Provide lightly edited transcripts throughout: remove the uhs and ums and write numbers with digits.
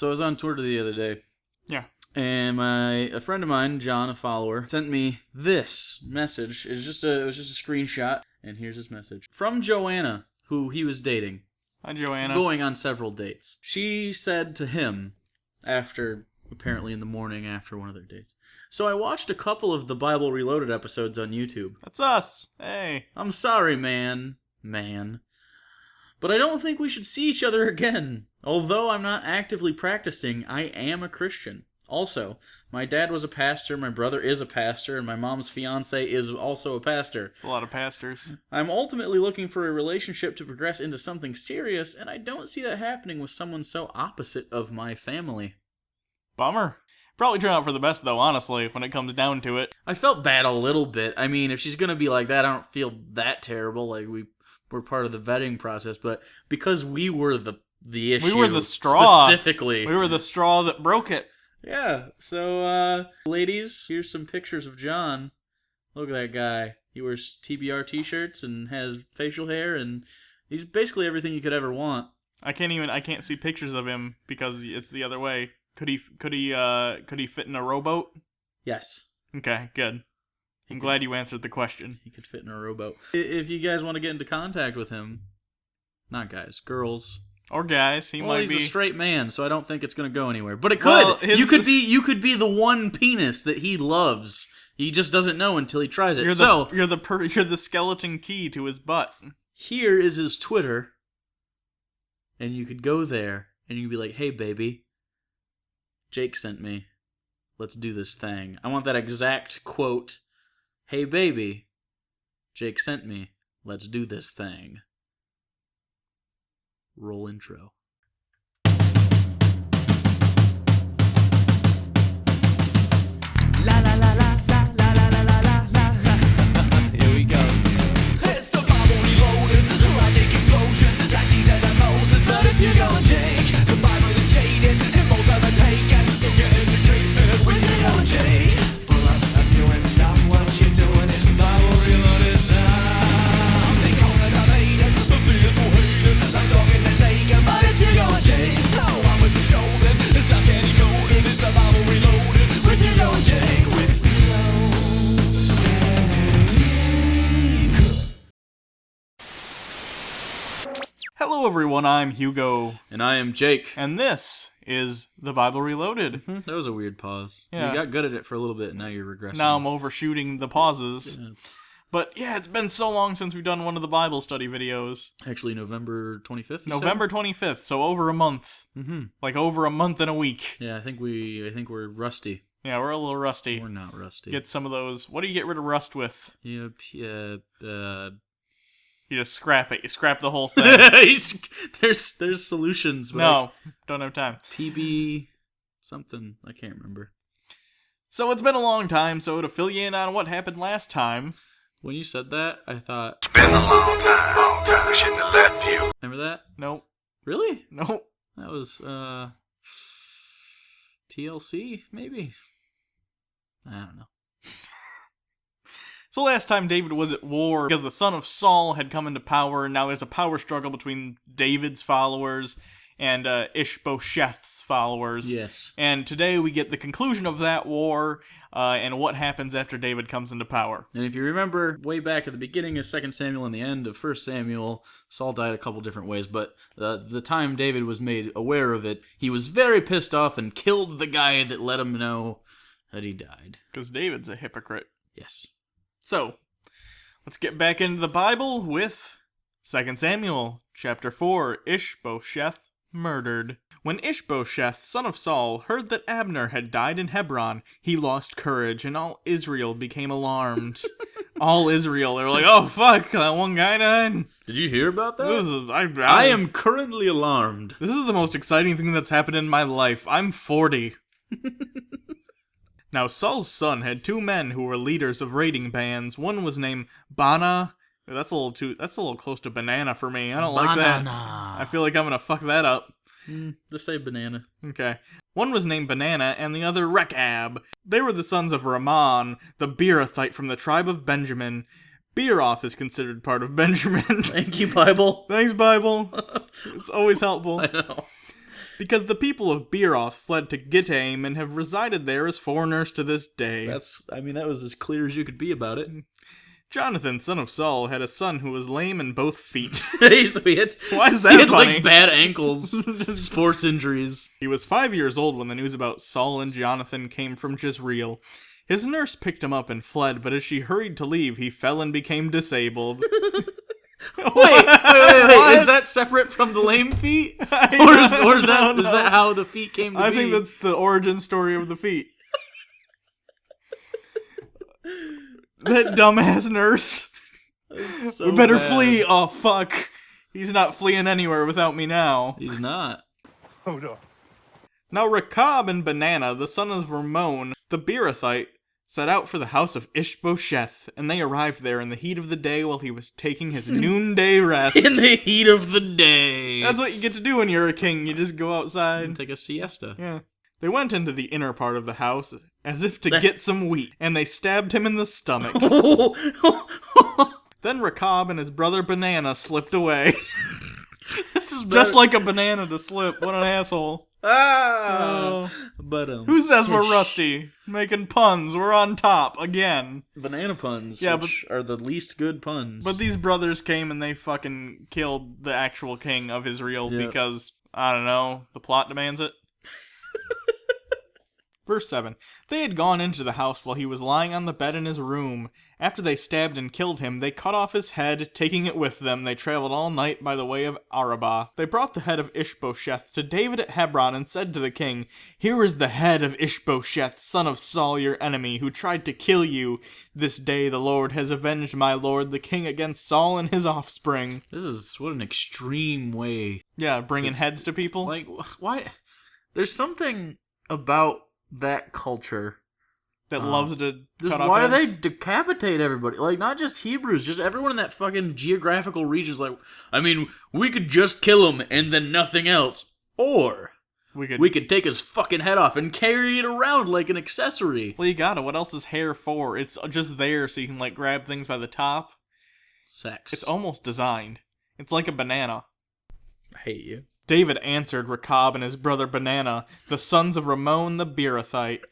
So I was on Twitter the other day. Yeah. And a friend of mine, John, a follower, sent me this message. It was just a screenshot, and here's his message. From Joanna, who he was dating. Hi, Joanna. Going on several dates. She said to him, apparently in the morning after one of their dates, "So I watched a couple of the Bible Reloaded episodes on YouTube. That's us. Hey. I'm sorry, man. But I don't think we should see each other again. Although I'm not actively practicing, I am a Christian. Also, my dad was a pastor, my brother is a pastor, and my mom's fiancé is also a pastor. It's a lot of pastors. I'm ultimately looking for a relationship to progress into something serious, and I don't see that happening with someone so opposite of my family." Bummer. Probably turn out for the best, though, honestly, when it comes down to it. I felt bad a little bit. I mean, if she's going to be like that, I don't feel that terrible. Like, we're part of the vetting process, but because we were the issue. We were the straw. Specifically. We were the straw that broke it. Yeah, so, ladies, here's some pictures of John. Look at that guy. He wears TBR t-shirts and has facial hair, and he's basically everything you could ever want. I can't see pictures of him because it's the other way. Could he fit in a rowboat? Yes. Okay, good. I'm glad you answered the question. He could fit in a rowboat. If you guys want to get into contact with him, not guys, girls. Or guys, he's a straight man, so I don't think it's going to go anywhere. But it could. Well, you could be the one penis that he loves. He just doesn't know until he tries it. You're the skeleton key to his butt. Here is his Twitter, and you could go there and you'd be like, "Hey, baby, Jake sent me. Let's do this thing." I want that exact quote. "Hey, baby, Jake sent me. Let's do this thing." Roll intro. La la la la la la la la la la. Here we go. It's the Bible Reloaded, the logic explosion, like Jesus and Moses, but it's Hugo and Jake. The Bible is jaded, and most of it taken, so get educated with Hugo and Jake. Pull up a new and stop what you're doing. It's Bible Reloaded time. They call it debated, the theist will hate it, like talking to taken, but it's Hugo and Jake. So I'm with the show then, it's not candy coated, it's the Bible Reloaded with Hugo and Jake. With Hugo and Jake. Hello, everyone. I'm Hugo, And I am Jake. and this is the Bible Reloaded. That was a weird pause. Yeah. You got good at it for a little bit, and now you're regressing. Now I'm overshooting the pauses. Yeah, it's But yeah, it's been so long since we've done one of the Bible study videos. actually November 25th. November 25th, so over a month. Mm-hmm. Like over a month and a week. Yeah, I think we're rusty. Yeah, we're a little rusty. We're not rusty. Get some of those. What do you get rid of rust with? Yep. You just scrap it. You scrap the whole thing. there's solutions. But No, don't have time. PB something. I can't remember. So it's been a long time, so to fill you in on what happened last time. When you said that, I thought, It's been a long time, I shouldn't have left you. remember that? Nope. Really? Nope. That was TLC maybe. I don't know. So last time David was at war because the son of Saul had come into power, and now there's a power struggle between David's followers and Ish-Bosheth's followers. Yes. And today we get the conclusion of that war and what happens after David comes into power. And if you remember, way back at the beginning of 2 Samuel and the end of 1 Samuel, Saul died a couple different ways, but the time David was made aware of it, he was very pissed off and killed the guy that let him know that he died. Because David's a hypocrite. Yes. So, let's get back into the Bible with 2 Samuel, chapter 4, Ish-Bosheth murdered. When Ish-Bosheth, son of Saul, heard that Abner had died in Hebron, he lost courage, and all Israel became alarmed. All Israel, they were like, "Oh fuck, that one guy died." Did you hear about that? This is, I am currently alarmed. This is the most exciting thing that's happened in my life. I'm 40. Now, Saul's son had two men who were leaders of raiding bands. One was named Bana. That's a little close to banana for me. I don't like that. I feel like I'm gonna fuck that up. Just say banana. Okay. One was named Banana, and the other Rechab. They were the sons of Ramon, the Beerothite from the tribe of Benjamin. Beeroth is considered part of Benjamin. Thank you, Bible. Thanks, Bible. It's always helpful. I know. because the people of Beeroth fled to Gittaim and have resided there as foreigners to this day. That was as clear as you could be about it. Jonathan, son of Saul, had a son who was lame in both feet. Why is that he had, funny? like, bad ankles, sports injuries. He was 5 years old when the news about Saul and Jonathan came from Jezreel. His nurse picked him up and fled, but as she hurried to leave, he fell and became disabled. Wait. Is that separate from the lame feet? Is that how the feet came to be? I think that's the origin story of the feet. That dumbass nurse. So we better bad. flee. Oh, fuck. He's not fleeing anywhere without me now. He's not. Hold on. Now Rechab and Banana, the son of Ramon, the Beerothite, set out for the house of Ish-Bosheth, and they arrived there in the heat of the day while he was taking his noonday rest. In the heat of the day. That's what you get to do when you're a king. You just go outside. And take a siesta. Yeah. They went into the inner part of the house as if to get some wheat, and they stabbed him in the stomach. Then Rechab and his brother Banana slipped away. This is Just like a banana to slip. What an asshole. but Who says we're rusty? Making puns. We're on top again. Banana puns, Yeah, which are the least good puns. But these brothers came and they fucking killed the actual king of Israel because, I don't know, the plot demands it. Verse 7. They had gone into the house while he was lying on the bed in his room. After they stabbed and killed him, they cut off his head. Taking it with them, they traveled all night by the way of Arabah. They brought the head of Ish-Bosheth to David at Hebron and said to the king, "Here is the head of Ish-Bosheth, son of Saul, your enemy, who tried to kill you. This day the Lord has avenged my lord the king against Saul and his offspring." This is what an extreme way. Yeah, bringing heads to people. Like, why? There's something about that culture that loves to cut off why do heads. they decapitate everybody? Like, not just Hebrews, just everyone in that fucking geographical region is like, I mean, we could just kill him and then nothing else. Or we could take his fucking head off and carry it around like an accessory. Well, you gotta. What else is hair for? It's just there so you can, like, grab things by the top. Sex. It's almost designed. It's like a banana. I hate you. David answered Rechab and his brother Banana, the sons of Ramon the Beerothite,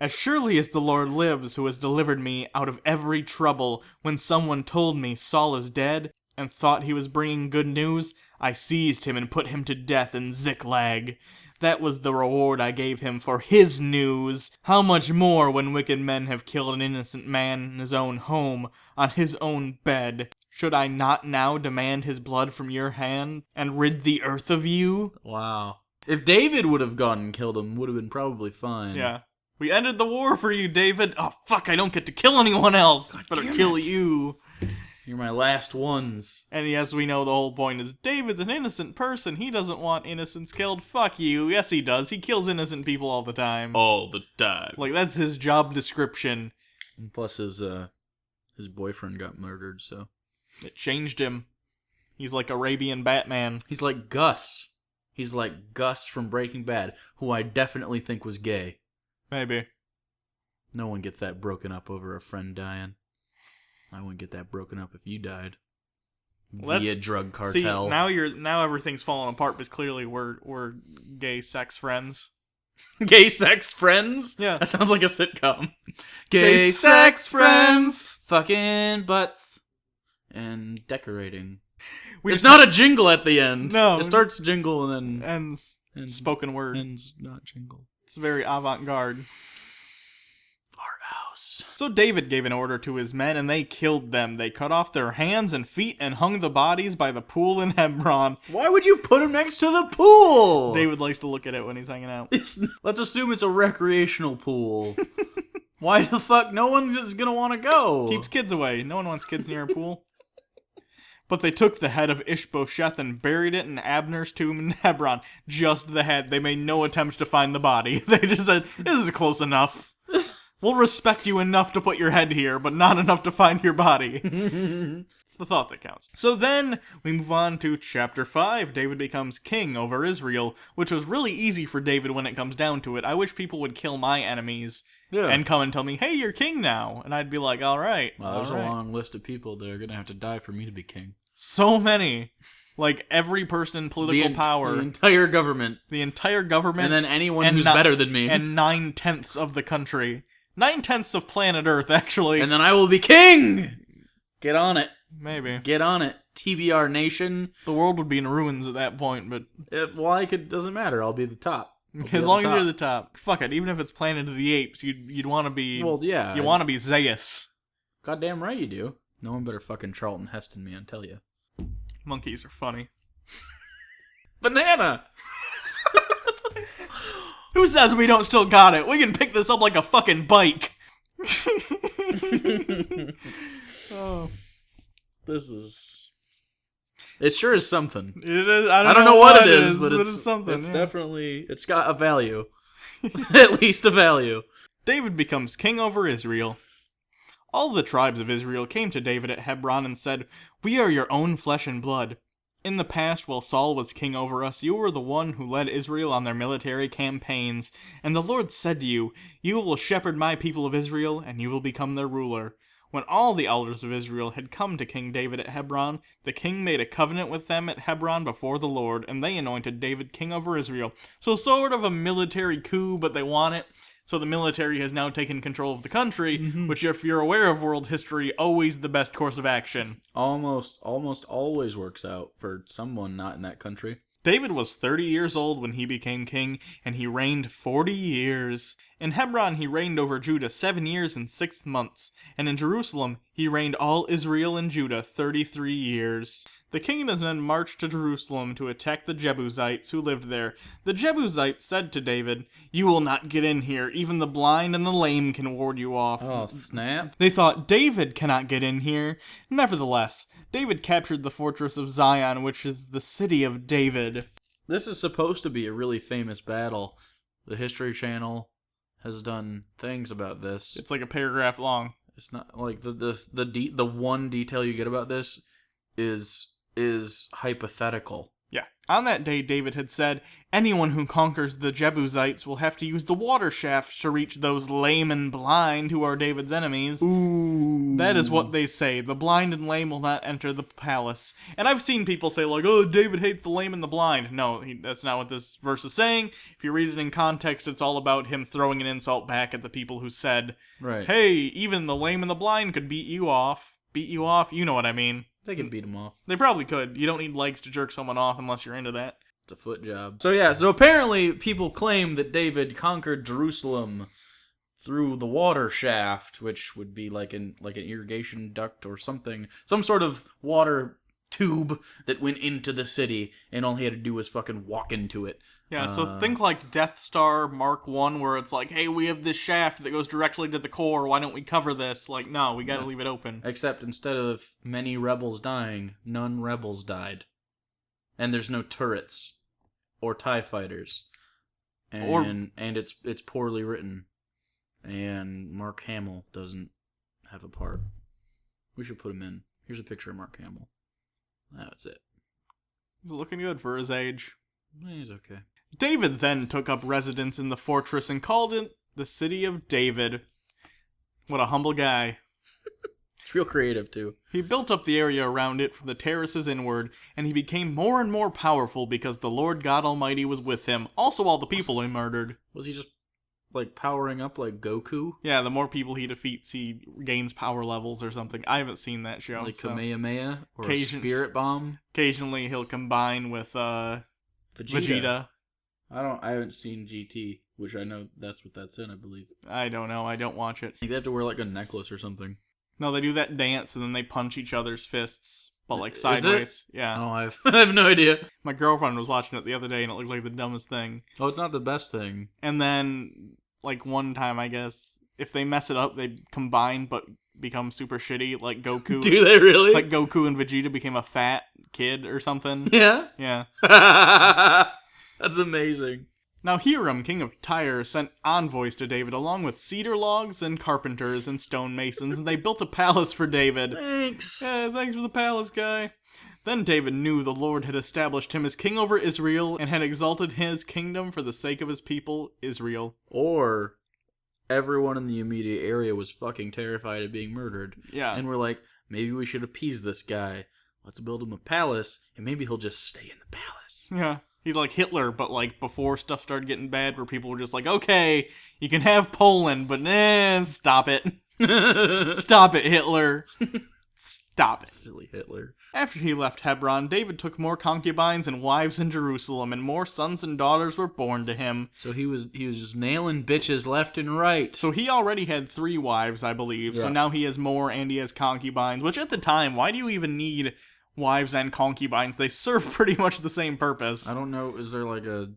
"As surely as the Lord lives, who has delivered me out of every trouble, when someone told me Saul is dead, and thought he was bringing good news, I seized him and put him to death in Ziklag. That was the reward I gave him for his news. How much more when wicked men have killed an innocent man in his own home, on his own bed? Should I not now demand his blood from your hand, and rid the earth of you?" Wow. If David would have gone and killed him, would have been probably fine. Yeah. "We ended the war for you, David. Oh, fuck, I don't get to kill anyone else. Better kill you." You're my last ones. And as we know, the whole point is David's an innocent person. He doesn't want innocents killed. Fuck you. Yes, he does. He kills innocent people all the time. All the time. Like, that's his job description. And plus his boyfriend got murdered, so. It changed him. He's like Arabian Batman. He's like Gus. He's like Gus from Breaking Bad, who I definitely think was gay. Maybe. No one gets that broken up over a friend dying. I wouldn't get that broken up if you died. Via drug cartel. See, now everything's falling apart because clearly we're gay sex friends. Gay sex friends? Yeah. That sounds like a sitcom. Gay sex friends! Fucking butts. And decorating. It's It's not a jingle at the end. No. It starts jingle and then Ends spoken word. ends not jingle. It's very avant-garde. Art house. So David gave an order to his men, and they killed them. They cut off their hands and feet and hung the bodies by the pool in Hebron. Why would you put him next to the pool? David likes to look at it when he's hanging out. Let's assume it's a recreational pool. Why the fuck? No one's just gonna want to go. Keeps kids away. No one wants kids near a pool. But they took the head of Ish-Bosheth and buried it in Abner's tomb in Hebron. Just the head. They made no attempt to find the body. They just said, "This is close enough. We'll respect you enough to put your head here, but not enough to find your body." It's the thought that counts. So then, we move on to chapter 5. David becomes king over Israel, which was really easy for David when it comes down to it. I wish people would kill my enemies and come and tell me, "Hey, you're king now." And I'd be like, all right. Well, there's a long list of people that are gonna have to die for me to be king. So many. Like, every person in political power. The entire government. The entire government. And then anyone who's better than me. And 9/10 of the country. 9/10 of planet Earth, actually. And then I will be king! Get on it. Maybe. Get on it. TBR Nation. The world would be in ruins at that point, but... It doesn't matter. I'll be the top. As long as you're the top. Fuck it. Even if it's Planet of the Apes, you'd want to be... Well, yeah. You want to be Zeus. Goddamn right you do. No one better fucking Charlton Heston me, I tell you. Monkeys are funny. Banana! Who says we don't still got it? We can pick this up like a fucking bike. Oh. This is... It sure is something. It is. I don't know what it is, but but it's something. It's definitely... It's got a value. At least a value. David becomes king over Israel. All the tribes of Israel came to David at Hebron and said, "We are your own flesh and blood. In the past, while Saul was king over us, you were the one who led Israel on their military campaigns. And the Lord said to you, 'You will shepherd my people of Israel, and you will become their ruler.' When all the elders of Israel had come to King David at Hebron, the king made a covenant with them at Hebron before the Lord, and they anointed David king over Israel." So sort of a military coup, but they want it. So the military has now taken control of the country, which, if you're aware of world history, always the best course of action. Almost always works out for someone not in that country. David was 30 years old when he became king, and he reigned 40 years. In Hebron he reigned over Judah 7 years and 6 months, and in Jerusalem he reigned all Israel and Judah 33 years. The king and his men marched to Jerusalem to attack the Jebusites who lived there. The Jebusites said to David, "You will not get in here. Even the blind and the lame can ward you off." Oh, snap. They thought, "David cannot get in here." Nevertheless, David captured the fortress of Zion, which is the city of David. This is supposed to be a really famous battle. The History Channel has done things about this. It's like a paragraph long. It's not like the one detail you get about this is hypothetical. Yeah. On that day, David had said, "Anyone who conquers the Jebusites will have to use the water shafts to reach those lame and blind who are David's enemies." Ooh. That is what they say. The blind and lame will not enter the palace. And I've seen people say, like, "Oh, David hates the lame and the blind." No, that's not what this verse is saying. If you read it in context, it's all about him throwing an insult back at the people who said, right, "Hey, even the lame and the blind could beat you off." Beat you off? You know what I mean. They can beat him off. They probably could. You don't need legs to jerk someone off unless you're into that. It's a foot job. So apparently people claim that David conquered Jerusalem through the water shaft, which would be like an irrigation duct or something. Some sort of water tube that went into the city, and all he had to do was fucking walk into it. Yeah, so think like Death Star Mark 1, where it's like, "Hey, we have this shaft that goes directly to the core, why don't we cover this?" Like, no, we gotta leave it open. Except instead of many rebels dying, none rebels died. And there's no turrets or TIE fighters. And it's poorly written. And Mark Hamill doesn't have a part. We should put him in. Here's a picture of Mark Hamill. That's it. He's looking good for his age. He's okay. David then took up residence in the fortress and called it the City of David. What a humble guy. It's real creative, too. He built up the area around it from the terraces inward, and he became more and more powerful because the Lord God Almighty was with him. Also all the people he murdered. Was he just, powering up like Goku? Yeah, the more people he defeats, he gains power levels or something. I haven't seen that show. Like Kamehameha? Or a Spirit Bomb? Occasionally he'll combine with, Vegeta. I haven't seen GT, which I know that's what that's in, I believe. I don't know. I don't watch it. I think they have to wear like a necklace or something. No, they do that dance and then they punch each other's fists, but sideways. Yeah. Oh, I have no idea. My girlfriend was watching it the other day and it looked like the dumbest thing. Oh, it's not the best thing. And then, one time, I guess, if they mess it up, they combine but become super shitty, like Goku. Do they really? Like Goku and Vegeta became a fat kid or something. Yeah? Yeah. That's amazing. Now Hiram, king of Tyre, sent envoys to David along with cedar logs and carpenters and stonemasons, and they built a palace for David. Thanks. Yeah, thanks for the palace, guy. Then David knew the Lord had established him as king over Israel and had exalted his kingdom for the sake of his people, Israel. Or everyone in the immediate area was fucking terrified of being murdered. Yeah. And we're like, maybe we should appease this guy. Let's build him a palace, and maybe he'll just stay in the palace. Yeah. He's like Hitler, but like before stuff started getting bad, where people were just like, okay, you can have Poland, but stop it. Stop it, Hitler. Stop it. Silly Hitler. After he left Hebron, David took more concubines and wives in Jerusalem, and more sons and daughters were born to him. So he was just nailing bitches left and right. So he already had 3 wives, I believe. Yeah. So now he has more, and he has concubines, which at the time, why do you even need wives and concubines? They serve pretty much the same purpose. I don't know, is there like a...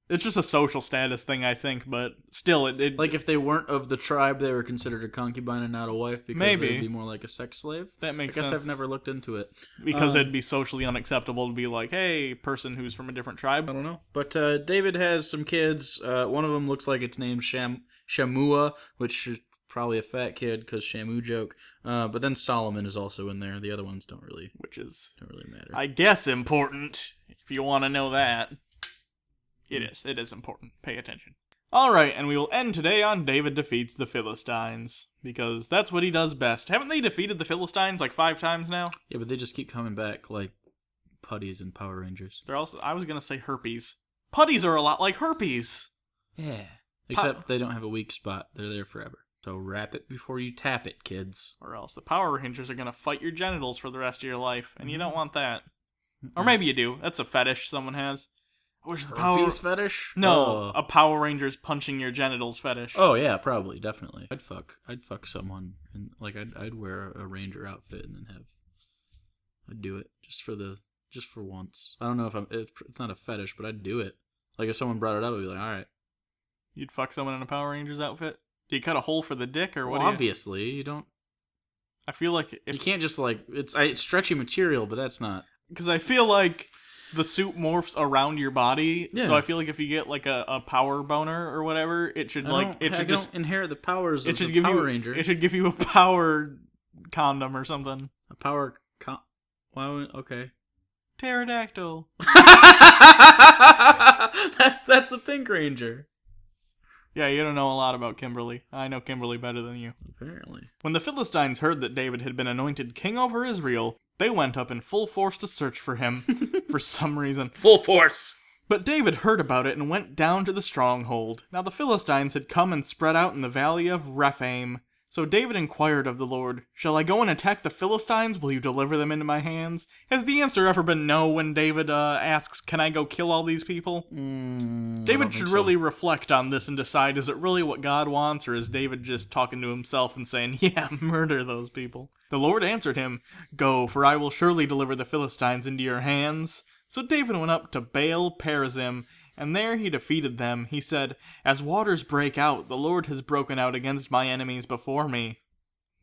It's just a social status thing, I think, but still, it Like if they weren't of the tribe, they were considered a concubine and not a wife because Maybe. they'd be more like a sex slave? that makes I guess sense. I've never looked into it. Because it'd be socially unacceptable to be like, hey, person who's from a different tribe. I don't know. But David has some kids. One of them looks like it's named Shamua, which is probably a fat kid because Shamu joke. But then Solomon is also in there. The other ones don't really matter. I guess important, if you want to know that. It is important. Pay attention. Alright, and we will end today on David defeats the Philistines, because that's what he does best. Haven't they defeated the Philistines like 5 times now? Yeah, but they just keep coming back like putties in Power Rangers. They're also, I was gonna say herpes. Putties are a lot like herpes. Yeah. Except they don't have a weak spot. They're there forever. So wrap it before you tap it, kids. Or else the Power Rangers are gonna fight your genitals for the rest of your life, and you don't want that. Or maybe you do. That's a fetish someone has. Where's the Herpes fetish? No, a Power Rangers punching your genitals fetish. Oh yeah, probably, definitely. I'd fuck someone, and like I'd wear a ranger outfit and then I'd do it just for once. I don't know if it's not a fetish, but I'd do it. Like if someone brought it up, I'd be like, all right. You'd fuck someone in a Power Rangers outfit? Do you cut a hole for the dick, or what? Well, obviously, you don't. I feel like you can't just like it's stretchy material, but that's not. Because I feel like the suit morphs around your body, yeah. So I feel like if you get like a power boner or whatever, it should just inherit the powers of the give Power you, Ranger. It should give you a power condom or something. A power why would okay. Pterodactyl. that's the Pink Ranger. Yeah, you don't know a lot about Kimberly. I know Kimberly better than you. Apparently. When the Philistines heard that David had been anointed king over Israel, they went up in full force to search for him, for some reason. Full force! But David heard about it and went down to the stronghold. Now the Philistines had come and spread out in the valley of Rephaim. So David inquired of the Lord, "Shall I go and attack the Philistines? Will you deliver them into my hands?" Has the answer ever been no when David asks, "Can I go kill all these people?" David should really reflect on this and decide, is it really what God wants, or is David just talking to himself and saying, yeah, murder those people? The Lord answered him, "Go, for I will surely deliver the Philistines into your hands." So David went up to Baal Perazim, and there he defeated them. He said, "As waters break out, the Lord has broken out against my enemies before me."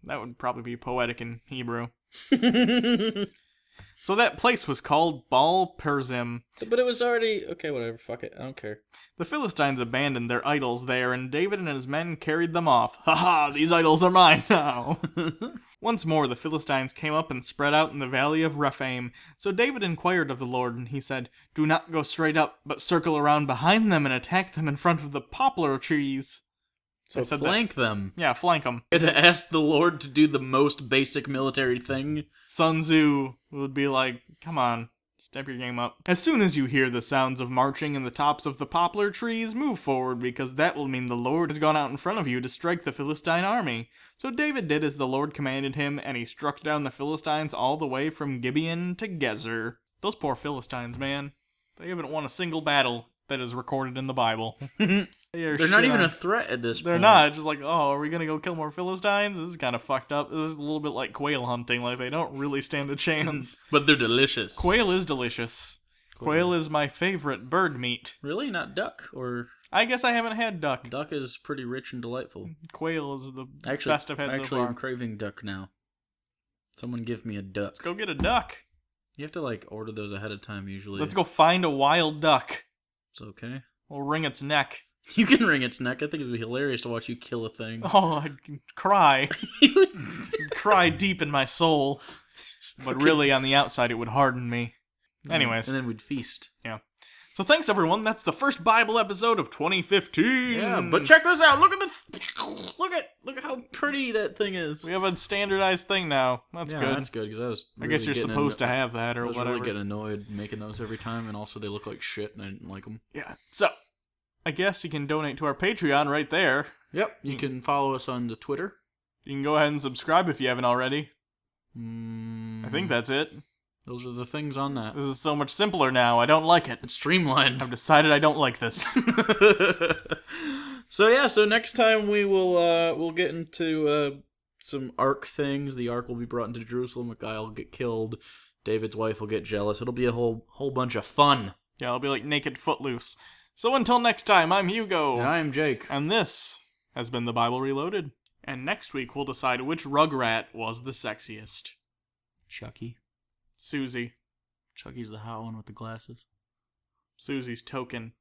That would probably be poetic in Hebrew. So that place was called Baal Perazim. But it was already... Okay, whatever, fuck it, I don't care. The Philistines abandoned their idols there, and David and his men carried them off. "Ha-ha, these idols are mine now." Once more the Philistines came up and spread out in the valley of Rephaim. So David inquired of the Lord, and he said, "Do not go straight up, but circle around behind them and attack them in front of the poplar trees." So flank them. Yeah, flank them. It asked the Lord to do the most basic military thing. Sun Tzu would be like, come on, step your game up. "As soon as you hear the sounds of marching in the tops of the poplar trees, move forward, because that will mean the Lord has gone out in front of you to strike the Philistine army." So David did as the Lord commanded him, and he struck down the Philistines all the way from Gibeon to Gezer. Those poor Philistines, man. They haven't won a single battle that is recorded in the Bible. They're not even a threat at this point. They're not. Just like, oh, are we going to go kill more Philistines? This is kind of fucked up. This is a little bit like quail hunting. Like, they don't really stand a chance. But they're delicious. Quail is delicious. Quail is my favorite bird meat. Really? Not duck? Or... I guess I haven't had duck. Duck is pretty rich and delightful. Quail is the best I've had so far. Actually, I'm craving duck now. Someone give me a duck. Let's go get a duck. You have to, like, order those ahead of time, usually. Let's go find a wild duck. It's okay. We'll wring its neck. You can wring its neck. I think it'd be hilarious to watch you kill a thing. Oh, I'd cry. I'd cry deep in my soul. But really, on the outside, it would harden me. Anyways. And then we'd feast. Yeah. So thanks, everyone. That's the first Bible episode of 2015. Yeah, but check this out. Look at how pretty that thing is. We have a standardized thing now. That's yeah, good. That's good because I guess you're supposed to have that or I was whatever. really getting annoyed making those every time, and also they look like shit, and I didn't like them. Yeah. So, I guess you can donate to our Patreon right there. Yep. You can follow us on the Twitter. You can go ahead and subscribe if you haven't already. I think that's it. Those are the things on that. This is so much simpler now. I don't like it. It's streamlined. I've decided I don't like this. So next time we'll get into some Ark things. The Ark will be brought into Jerusalem. A guy will get killed. David's wife will get jealous. It'll be a whole bunch of fun. Yeah, it'll be like Naked Footloose. So until next time, I'm Hugo. And I'm Jake. And this has been the Bible Reloaded. And next week we'll decide which Rugrat was the sexiest. Chucky. Susie. Chucky's the hot one with the glasses. Susie's token.